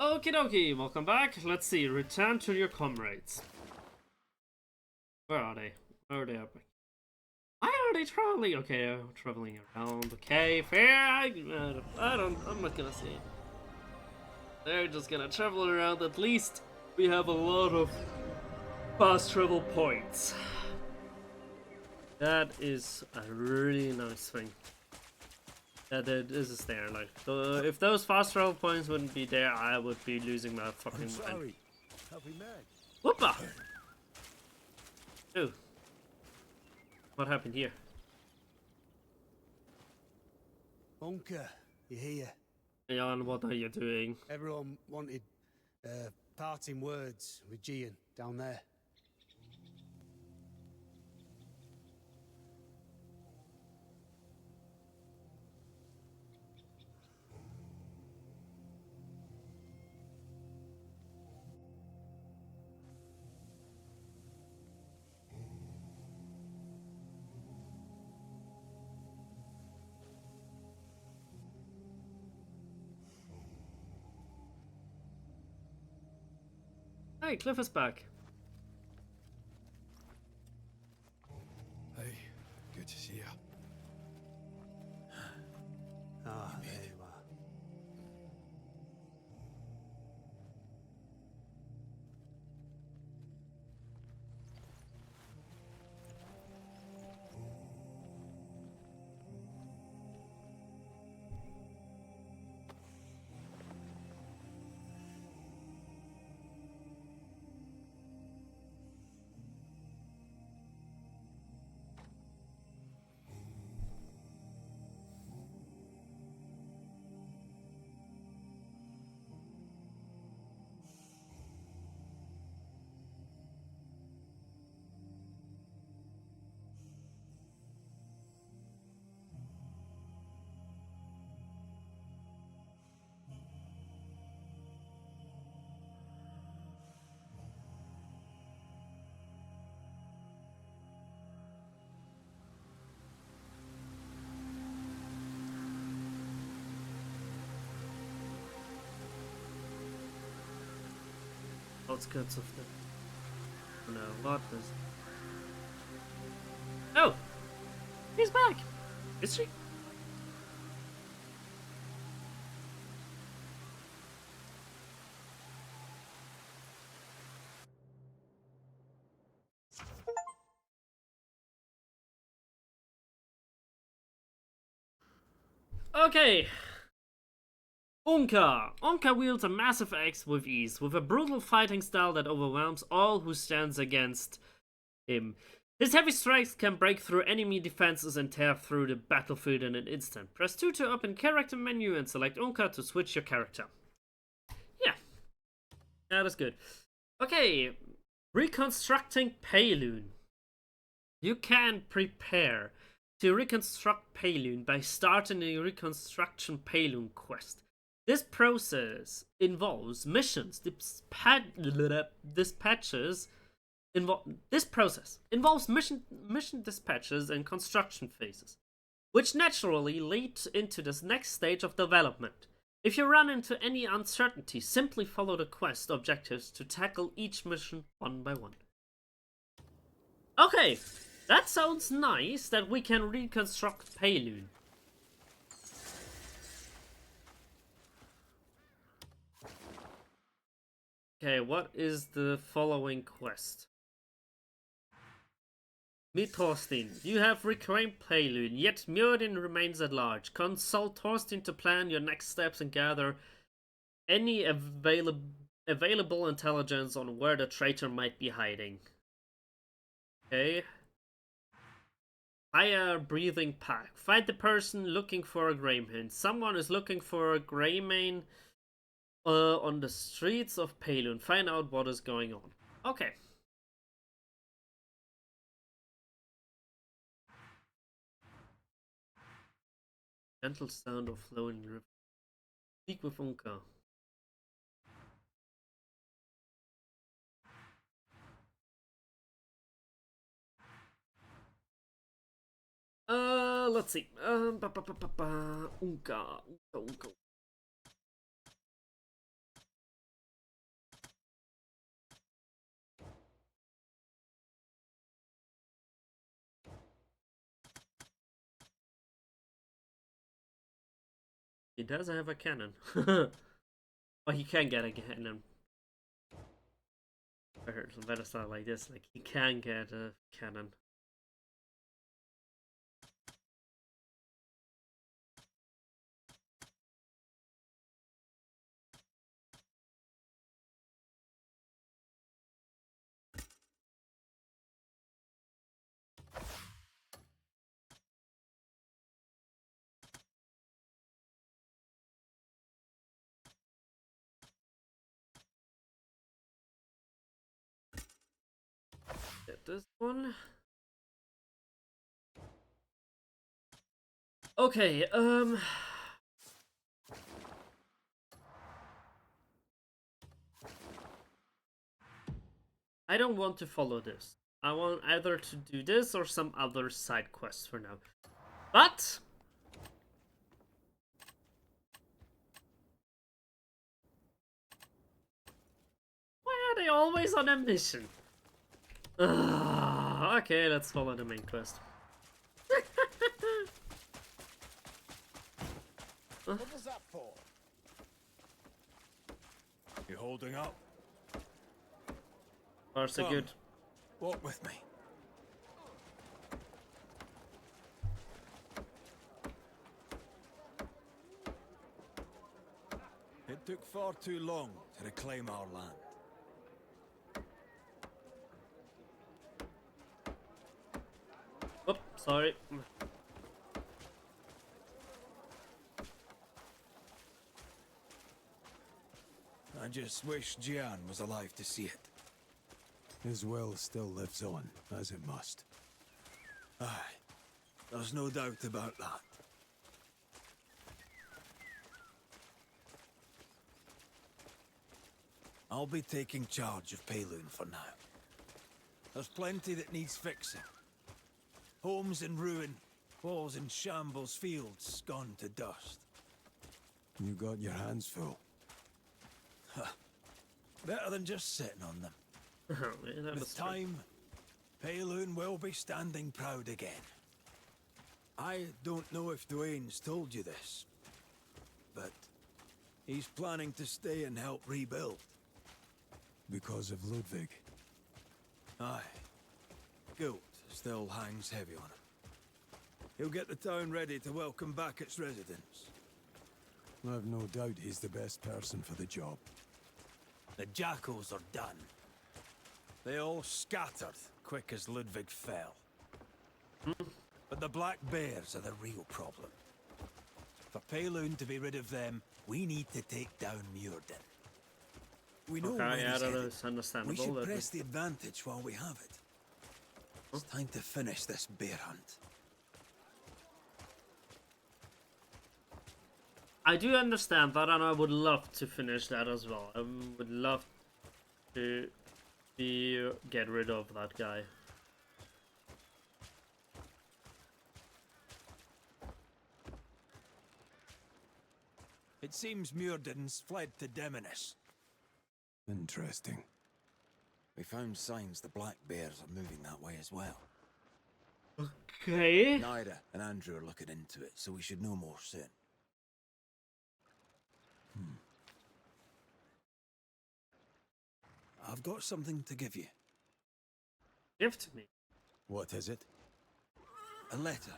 Okie dokie, welcome back. Let's see, return to your comrades. Where are they? Where are they up? Why are they traveling? Okay, they're traveling around. Okay, fair. I'm not gonna say it. They're just gonna travel around. At least we have a lot of fast travel points. That is a really nice thing. That this is there. Like, if those fast travel points wouldn't be there, I would be losing my fucking mind. Have we met? Whoopa! Oh. What happened here? Bunker, you here? Jan, what are you doing? Everyone wanted parting words with Gian down there. Hey, Cliff is back. Hey, good to see you. Ah, there you are. Outskirts of the... No, what was... Oh! He's back! Is she? Okay. Unka wields a massive axe with ease, with a brutal fighting style that overwhelms all who stands against him. His heavy strikes can break through enemy defenses and tear through the battlefield in an instant. Press 2 to open character menu and select Unka to switch your character. Yeah. Yeah, that's good. Okay. Reconstructing Pailune. You can prepare to reconstruct Pailune by starting the Reconstruction Pailune quest. This process involves missions, dispatches. This process involves mission dispatches and construction phases, which naturally lead into this next stage of development. If you run into any uncertainty, simply follow the quest objectives to tackle each mission one by one. Okay, that sounds nice that we can reconstruct Pailune. Okay, what is the following quest? Meet Thorstein. You have reclaimed Pailune, yet Mjodin remains at large. Consult Thorstein to plan your next steps and gather any available intelligence on where the traitor might be hiding. Okay. Hire breathing pack. Find the person looking for a Greymane. Someone is looking for a Greymane on the streets of Pailune. Find out what is going on. Okay. Gentle sound of flowing river. Speak with Unka. Let's see. Unka. He does have a cannon. Or he can get a cannon. I heard some better stuff like this. Like, he can get a cannon. Get this one. Okay, I don't want to follow this. I want either to do this or some other side quest for now. But why are they always on a mission? Okay, let's follow the main quest. What was that for? You holding up? Far so good. Walk with me. It took far too long to reclaim our land. Oh, sorry. I just wish Gian was alive to see it. His will still lives on, as it must. Aye, there's no doubt about that. I'll be taking charge of Pailune for now. There's plenty that needs fixing. Homes in ruin, walls in shambles, fields gone to dust. You got your hands full. Better than just sitting on them. Yeah, that was With true. time, Pailune will be standing proud again. I don't know if Dwayne's told you this, but he's planning to stay and help rebuild. Because of Ludwig. Aye. Guilt still hangs heavy on him. He'll get the town ready to welcome back its residents. I've no doubt he's the best person for the job. The jackals are done. They all scattered quick as Ludwig fell. But the black bears are the real problem. For Pailune to be rid of them, we need to take down Muirden. We know where Okay, yeah, he's that headed. is understandable. We should that press is- the advantage while we have it. It's time to finish this bear hunt. I do understand that, and I would love to finish that as well. I would love to get rid of that guy. It seems Muirden's fled to Demonis. Interesting. We found signs the black bears are moving that way as well. Okay. Naira and Andrew are looking into it, so we should know more soon. I've got something to give you. Give to me. What is it? A letter,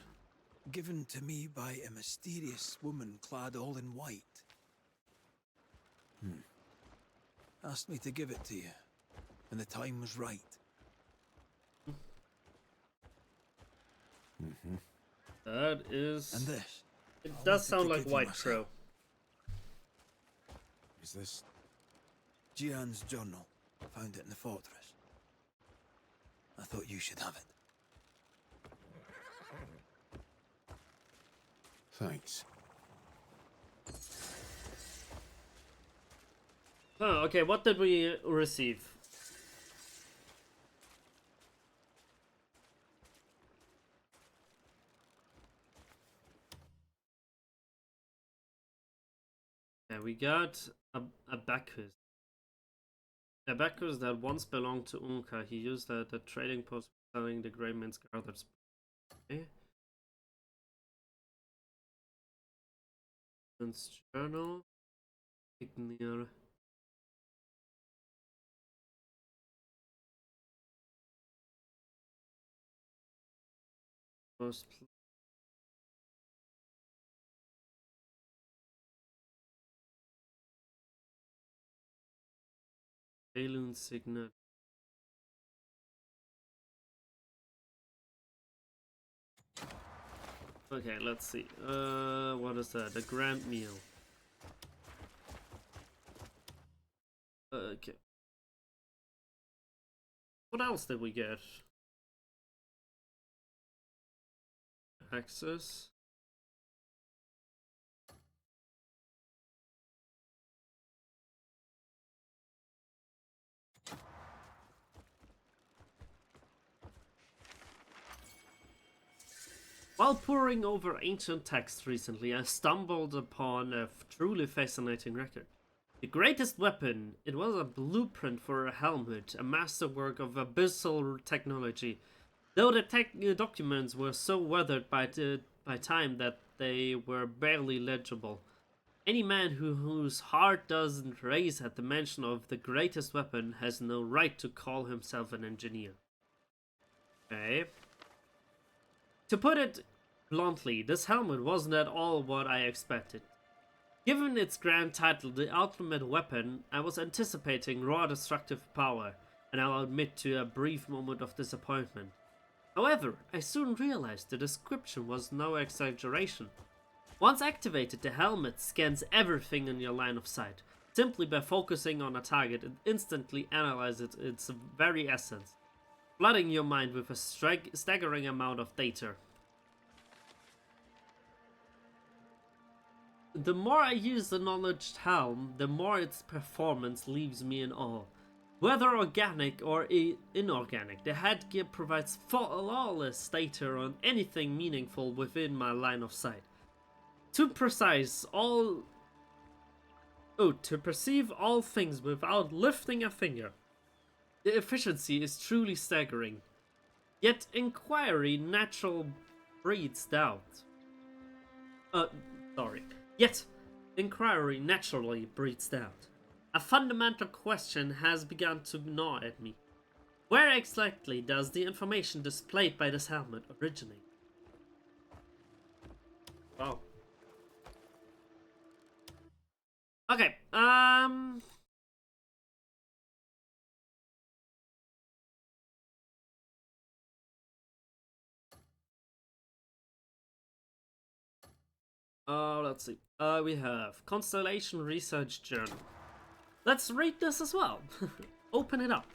given to me by a mysterious woman clad all in white. Asked me to give it to you, when the time was right. That is. And this. It I does wanted sound to like give you White myself. Crow. Is this... Gian's journal. Found it in the fortress. I thought you should have it. Thanks. Oh, okay. What did we receive? Yeah, we got a Bacchus. A Bacchus that once belonged to Unka. He used the trading post for selling the Grey Man's gathered. Okay. Journal. Ignore. Post. Pailune Signet. Okay, let's see. What is that? A grand meal. Okay. What else did we get? Access. While poring over ancient texts recently, I stumbled upon a truly fascinating record. The greatest weapon, it was a blueprint for a helmet, a masterwork of abyssal technology. Though the documents were so weathered by time that they were barely legible. Any man whose heart doesn't race at the mention of the greatest weapon has no right to call himself an engineer. Okay. To put it bluntly, this helmet wasn't at all what I expected. Given its grand title, the ultimate weapon, I was anticipating raw destructive power, and I'll admit to a brief moment of disappointment. However, I soon realized the description was no exaggeration. Once activated, the helmet scans everything in your line of sight. Simply by focusing on a target, it instantly analyzes its very essence, flooding your mind with a staggering amount of data. The more I use the knowledge helm, the more its performance leaves me in awe. Whether organic or inorganic, the headgear provides flawless data on anything meaningful within my line of sight. To perceive all things without lifting a finger. The efficiency is truly staggering. Yet inquiry natural breeds doubt. Yet inquiry naturally breeds doubt. A fundamental question has begun to gnaw at me. Where exactly does the information displayed by this helmet originate? Wow. Okay, let's see. We have Constellation Research Journal. Let's read this as well. Open it up.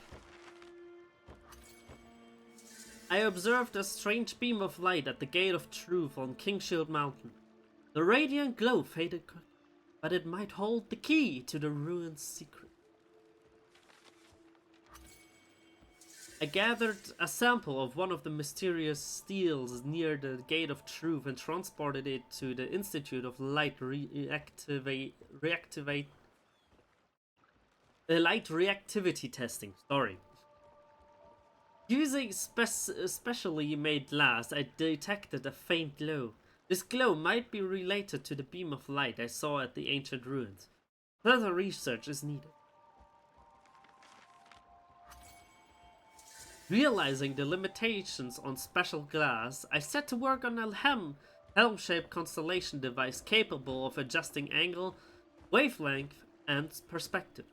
I observed a strange beam of light at the Gate of Truth on Kingshield Mountain. The radiant glow faded quickly, but it might hold the key to the ruin's secret. I gathered a sample of one of the mysterious steels near the Gate of Truth and transported it to the Institute of Light Light Reactivity Testing. Using specially made glass, I detected a faint glow. This glow might be related to the beam of light I saw at the ancient ruins. Further research is needed. Realizing the limitations on special glass, I set to work on a helm-shaped constellation device capable of adjusting angle, wavelength, and perspective.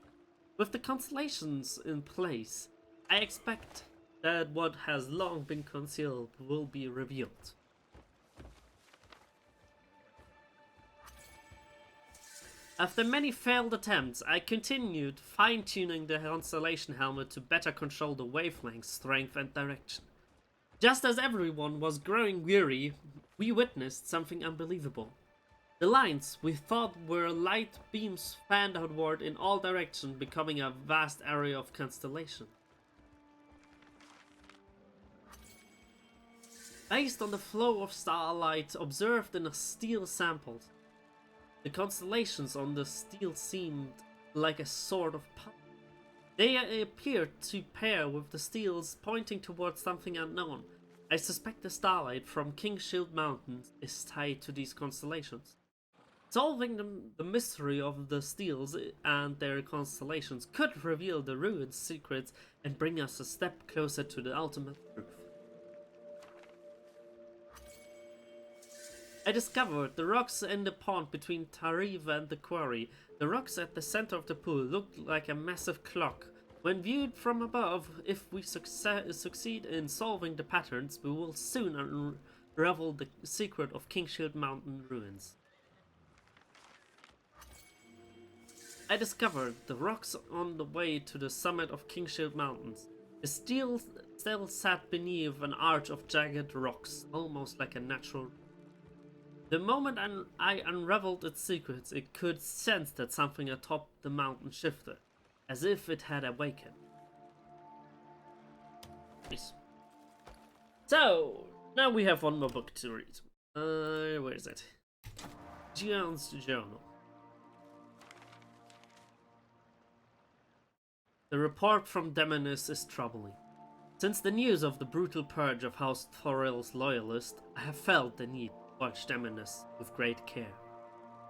With the constellations in place, I expect that what has long been concealed will be revealed. After many failed attempts, I continued fine-tuning the Constellation helmet to better control the wavelength, strength, and direction. Just as everyone was growing weary, we witnessed something unbelievable. The lines we thought were light beams fanned outward in all directions, becoming a vast area of constellation. Based on the flow of starlight observed in the steel samples, the constellations on the steel seemed like a sort of puzzle. They appeared to pair with the steels pointing towards something unknown. I suspect the starlight from Kingshield Mountain is tied to these constellations. Solving the mystery of the steels and their constellations could reveal the ruin's secrets and bring us a step closer to the ultimate truth. I discovered the rocks in the pond between Tariva and the quarry. The rocks at the center of the pool looked like a massive clock. When viewed from above, if we succeed in solving the patterns, we will soon unravel the secret of Kingshield Mountain ruins. I discovered the rocks on the way to the summit of Kingshield Mountains. The steel still sat beneath an arch of jagged rocks, almost like a natural. The moment I unraveled its secrets, it could sense that something atop the mountain shifted, as if it had awakened. Nice. So, now we have one more book to read. Where is it? Gian's Journal. The report from Demonus is troubling. Since the news of the brutal purge of House Thorill's loyalists, I have felt the need to watch Demonus with great care.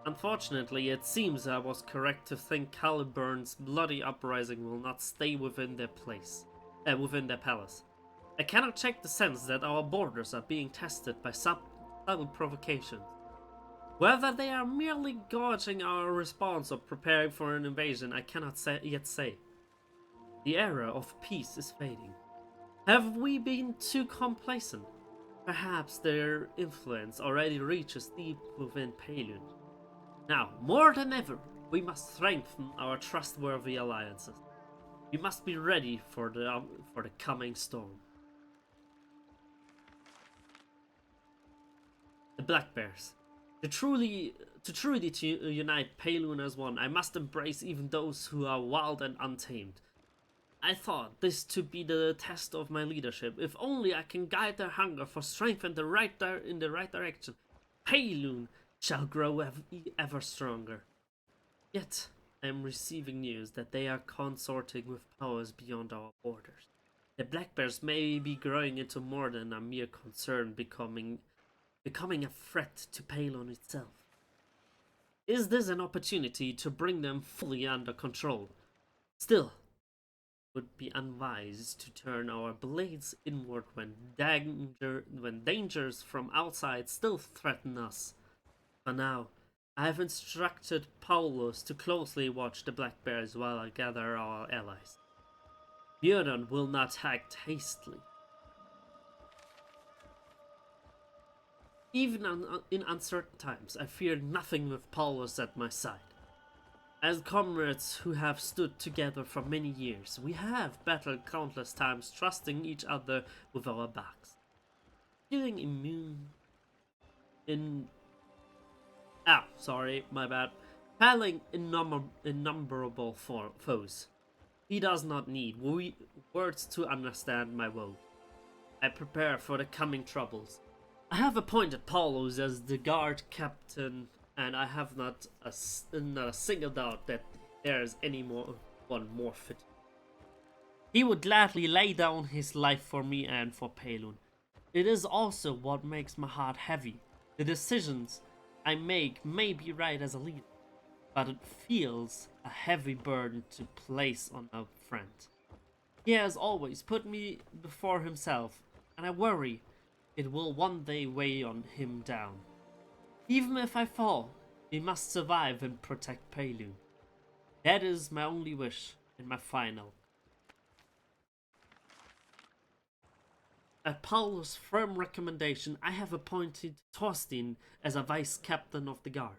Unfortunately, it seems I was correct to think Caliburn's bloody uprising will not stay within their palace. I cannot shake the sense that our borders are being tested by subtle provocations. Whether they are merely gauging our response or preparing for an invasion, I cannot yet say. The era of peace is fading. Have we been too complacent? Perhaps their influence already reaches deep within Pailune. Now, more than ever, we must strengthen our trustworthy alliances. We must be ready for the coming storm. The Black Bears. To truly unite Pailune as one, I must embrace even those who are wild and untamed. I thought this to be the test of my leadership. If only I can guide their hunger for strength in the right direction, Pailune shall grow ever stronger. Yet, I am receiving news that they are consorting with powers beyond our borders. The Black Bears may be growing into more than a mere concern, becoming a threat to Pailune itself. Is this an opportunity to bring them fully under control? Still, would be unwise to turn our blades inward when dangers from outside still threaten us. For now, I have instructed Paulus to closely watch the Black Bears while I gather our allies. Björn will not act hastily. Even in uncertain times, I fear nothing with Paulus at my side. As comrades who have stood together for many years, we have battled countless times, trusting each other with our backs. Feeling immune in... my bad. Battling innumerable foes. He does not need words to understand my woe. I prepare for the coming troubles. I have appointed Paulus as the guard captain, and I have not a single doubt that there is one more fit. He would gladly lay down his life for me and for Pailune. It is also what makes my heart heavy. The decisions I make may be right as a leader, but it feels a heavy burden to place on a friend. He has always put me before himself, and I worry it will one day weigh on him down. Even if I fall, we must survive and protect Pailune. That is my only wish and my final. At Paulus' firm recommendation, I have appointed Thorstein as a vice-captain of the guard.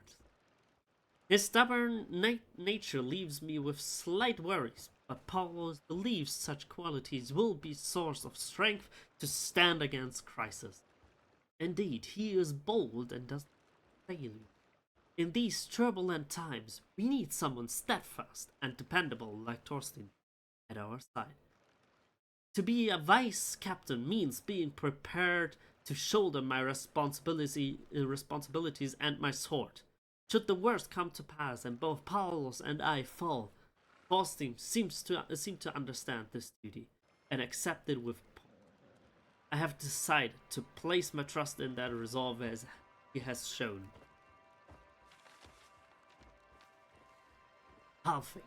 His stubborn nature leaves me with slight worries, but Paulus believes such qualities will be source of strength to stand against crisis. Indeed, he is bold and does not fail. In these turbulent times, we need someone steadfast and dependable like Thorstein at our side. To be a vice captain means being prepared to shoulder my responsibilities and my sword. Should the worst come to pass and both Paulus and I fall, Thorstein seems to understand this duty and accept it with pomp. I have decided to place my trust in that resolve as he has shown. Halfway.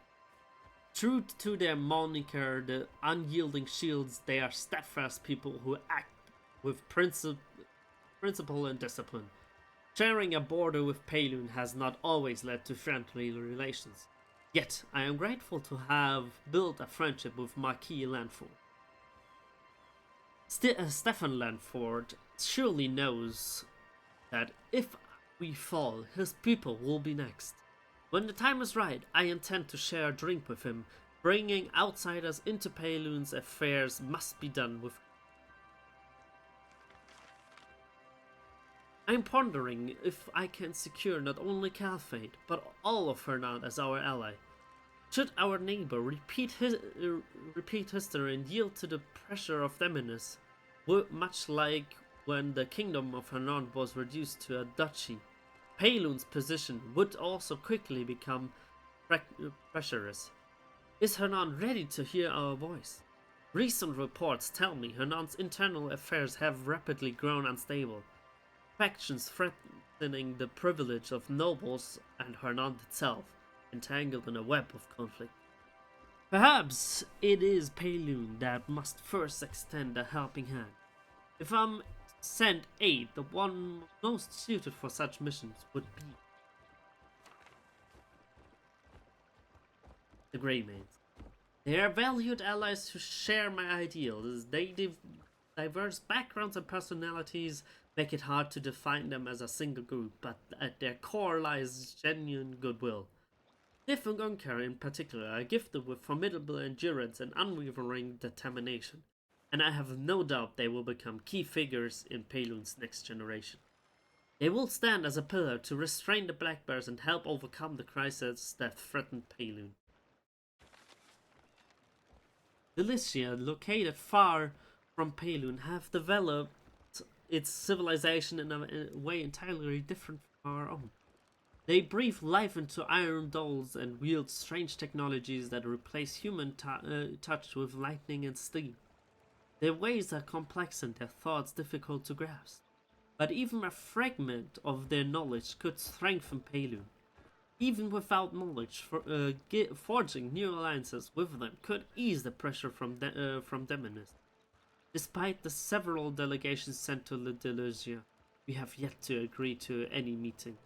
True to their moniker, the unyielding shields, they are steadfast people who act with principle and discipline. Sharing a border with Pailune has not always led to friendly relations. Yet, I am grateful to have built a friendship with Marquis Lanford. Stefan Lanford surely knows that if we fall, his people will be next. When the time is right, I intend to share a drink with him. Bringing outsiders into Pailune's affairs must be done with. I'm pondering if I can secure not only Calphate, but all of Hernan as our ally. Should our neighbor repeat history and yield to the pressure of Deminus, much like when the kingdom of Hernan was reduced to a duchy, Pailune's position would also quickly become pressurous. Is Hernan ready to hear our voice? Recent reports tell me Hernan's internal affairs have rapidly grown unstable. Factions threatening the privilege of nobles and Hernan itself, entangled in a web of conflict. Perhaps it is Pailune that must first extend a helping hand. If I'm sent aid, the one most suited for such missions would be the Greymaids. They are valued allies who share my ideals. They diverse backgrounds and personalities make it hard to define them as a single group, but at their core lies genuine goodwill. Sif and Gunkar in particular are gifted with formidable endurance and unwavering determination, and I have no doubt they will become key figures in Pailune's next generation. They will stand as a pillar to restrain the Black Bears and help overcome the crises that threaten Pailune. The Lycia, located far from Pailune, have developed its civilization in a way entirely different from our own. They breathe life into iron dolls and wield strange technologies that replace human touch with lightning and steam. Their ways are complex and their thoughts difficult to grasp. But even a fragment of their knowledge could strengthen Pailune. Even without knowledge, forging new alliances with them could ease the pressure from Demonist. Despite the several delegations sent to the Lycia, we have yet to agree to any meeting.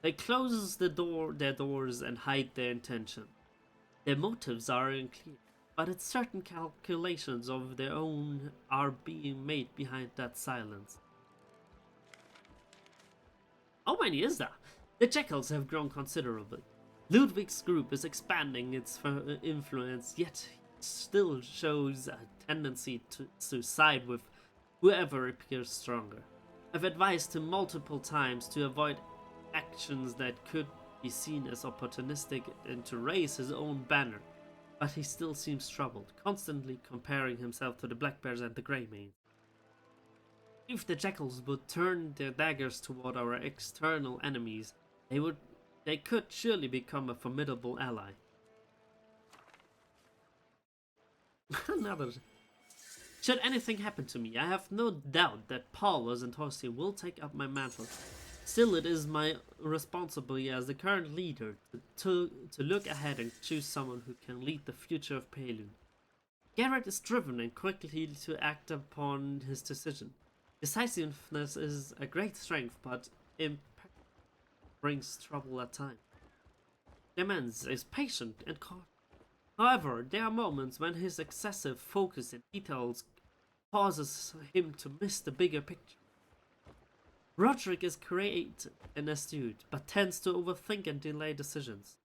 They close their doors and hide their intention. Their motives are unclear, but certain calculations of their own are being made behind that silence. How many is that? The Jackals have grown considerably. Ludwig's group is expanding its influence, yet still shows a tendency to side with whoever appears stronger. I've advised him multiple times to avoid actions that could be seen as opportunistic and to raise his own banner, but he still seems troubled, constantly comparing himself to the Black Bears and the Greymaids. If the Jackals would turn their daggers toward our external enemies, they could surely become a formidable ally. Another. Should anything happen to me, I have no doubt that Paulus and Torsi will take up my mantle. Still, it is my responsibility as the current leader to look ahead and choose someone who can lead the future of Pailune. Garrett is driven and quickly to act upon his decision. Decisiveness is a great strength, but brings trouble at times. Clemens is patient and cautious. However, there are moments when his excessive focus in details causes him to miss the bigger picture. Roderick is creative and astute, but tends to overthink and delay decisions.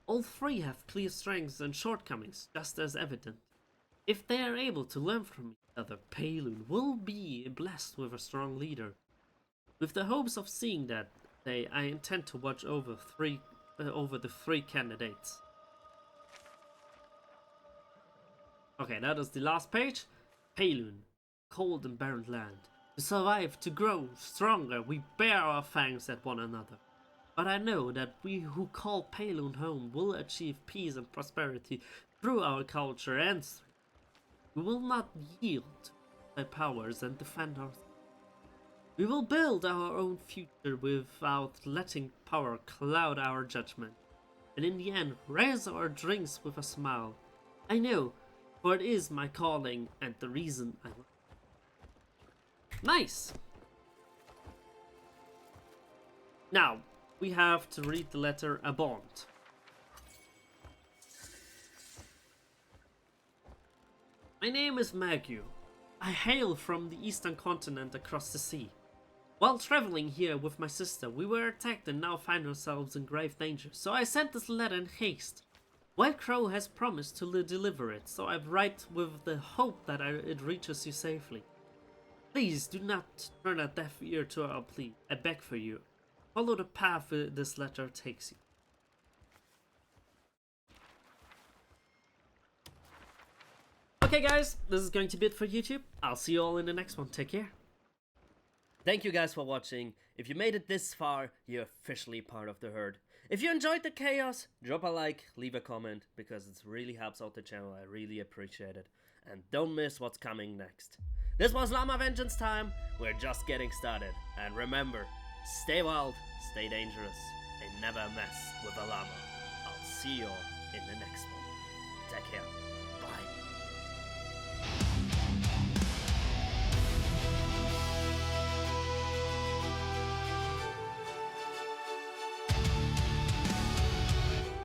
All three have clear strengths and shortcomings, just as evident. If they are able to learn from each other, Pailune will be blessed with a strong leader. With the hopes of seeing that day, I intend to watch over the three candidates. Okay, that is the last page. Pailune, cold and barren land. To survive, to grow stronger, we bear our fangs at one another. But I know that we who call Pailune home will achieve peace and prosperity through our culture and strength. We will not yield to their powers and defend ourselves. We will build our own future without letting power cloud our judgment. and in the end raise our drinks with a smile. I know, for it is my calling and the reason I love. Nice! Now, we have to read the letter A Bond. My name is Magu. I hail from the eastern continent across the sea. While traveling here with my sister, we were attacked and now find ourselves in grave danger, so I sent this letter in haste. White Crow has promised to deliver it, so I write with the hope that it reaches you safely. Please do not turn a deaf ear to our plea. I beg for you. Follow the path this letter takes you. Okay guys, this is going to be it for YouTube. I'll see you all in the next one. Take care. Thank you guys for watching. If you made it this far, you're officially part of the herd. If you enjoyed the chaos, drop a like, leave a comment, because it really helps out the channel. I really appreciate it. And don't miss what's coming next. This was Llama Vengeance time. We're just getting started. And remember, stay wild, stay dangerous, and never mess with a llama. I'll see you all in the next one. Take care.